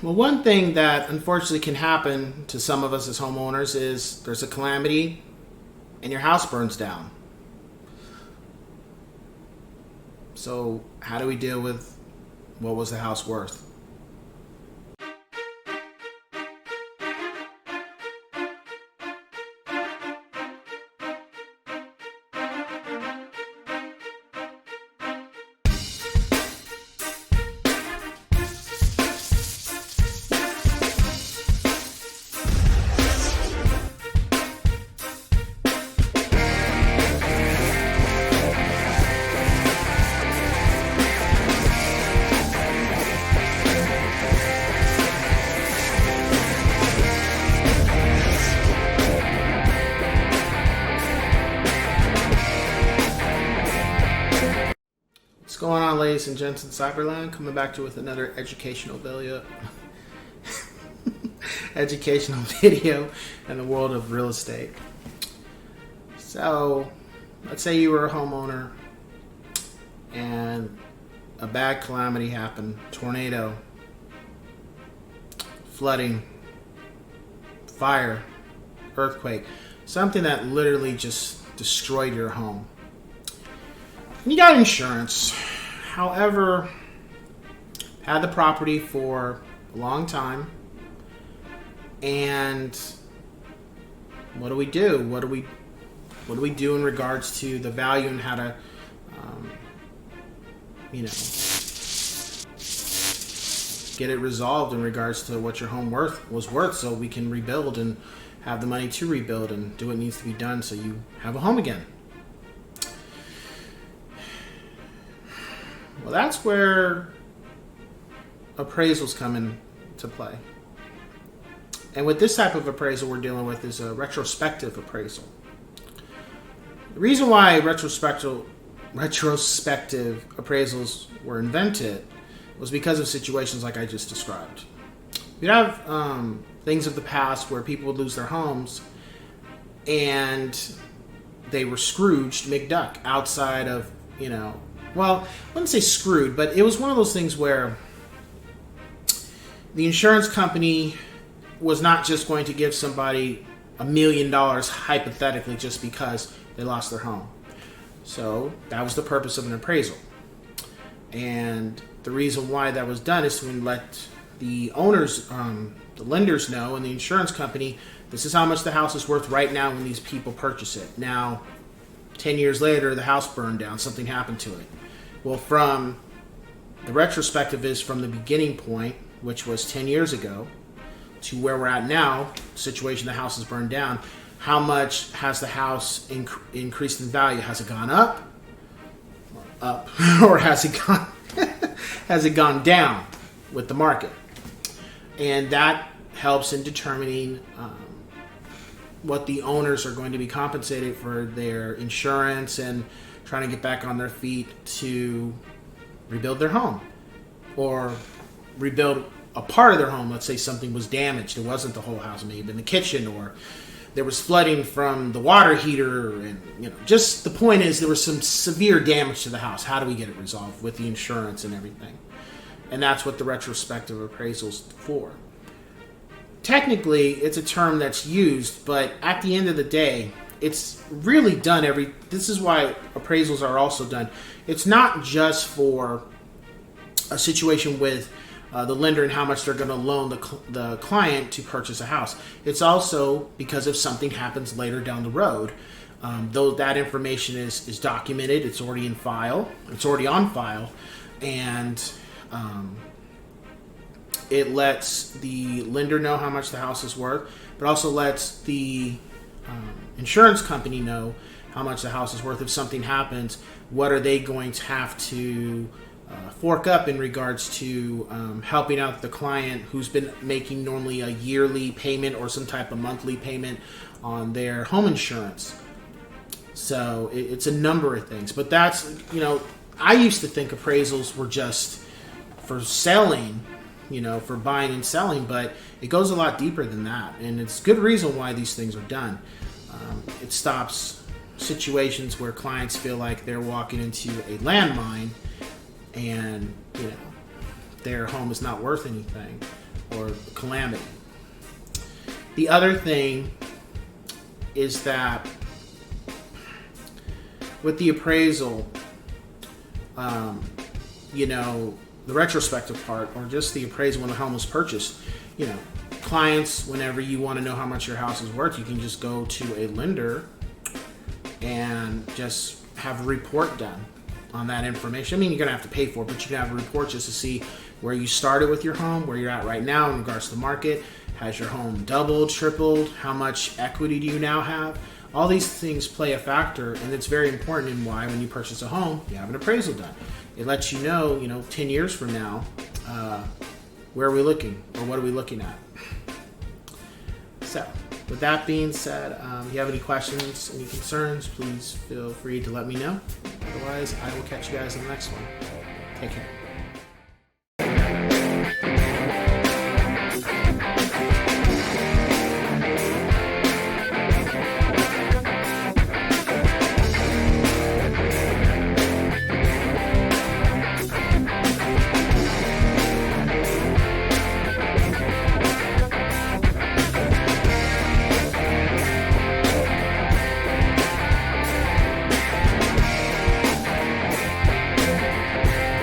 Well, one thing that unfortunately can happen to some of us as homeowners is there's a calamity and your house burns down. So how do we deal with what was the house worth? What's going on, ladies and gents in Cyberland? Coming back to you with another educational video. Educational video in the world of real estate. So, let's say you were a homeowner and a bad calamity happened. Tornado, flooding, fire, earthquake. Something that literally just destroyed your home. You got insurance. However, had the property for a long time, and what do we do? What do we do in regards to the value and how to, get it resolved in regards to what your home was worth, so we can rebuild and have the money to rebuild and do what needs to be done so you have a home again. Well, that's where appraisals come into play. And with this type of appraisal we're dealing with is a retrospective appraisal. The reason why retrospective appraisals were invented was because of situations like I just described. You'd have things of the past where people would lose their homes and they were Scrooged McDuck outside of, well, I wouldn't say screwed, but it was one of those things where the insurance company was not just going to give somebody $1 million hypothetically just because they lost their home. So that was the purpose of an appraisal. And the reason why that was done is to let the owners, the lenders know, and the insurance company, this is how much the house is worth right now when these people purchase it. Now, 10 years later, the house burned down. Something happened to it. Well, from the retrospective is from the beginning point, which was 10 years ago, to where we're at now, situation the house is burned down. How much has the house increased in value? Has it gone up, or has it gone down with the market? And that helps in determining what the owners are going to be compensated for their insurance and trying to get back on their feet to rebuild their home or rebuild a part of their home. Let's say something was damaged. It wasn't the whole house, maybe in the kitchen, or there was flooding from the water heater. And, just the point is there was some severe damage to the house. How do we get it resolved with the insurance and everything? And that's what the retrospective appraisal's for. Technically, it's a term that's used, but at the end of the day, it's really done this is why appraisals are also done. It's not just for a situation with the lender and how much they're going to loan the client to purchase a house. It's also because if something happens later down the road, though that information is documented, it's already on file, and it lets the lender know how much the house is worth, but also lets the insurance company know how much the house is worth. If something happens, what are they going to have to fork up in regards to helping out the client who's been making normally a yearly payment or some type of monthly payment on their home insurance. So it's a number of things. But that's, I used to think appraisals were just for selling, for buying and selling, but it goes a lot deeper than that. And it's good reason why these things are done. It stops situations where clients feel like they're walking into a landmine and, their home is not worth anything. or calamity. The other thing is that with the appraisal, the retrospective part, or just the appraisal when the home was purchased, clients, whenever you want to know how much your house is worth, you can just go to a lender and just have a report done on that information. I mean, you're going to have to pay for it, but you can have a report just to see where you started with your home, where you're at right now in regards to the market. Has your home doubled, tripled? How much equity do you now have? All these things play a factor, and it's very important in why when you purchase a home, you have an appraisal done. It lets you know, 10 years from now, where are we looking, or what are we looking at? So, with that being said, if you have any questions, any concerns, please feel free to let me know. Otherwise, I will catch you guys in the next one. Take care.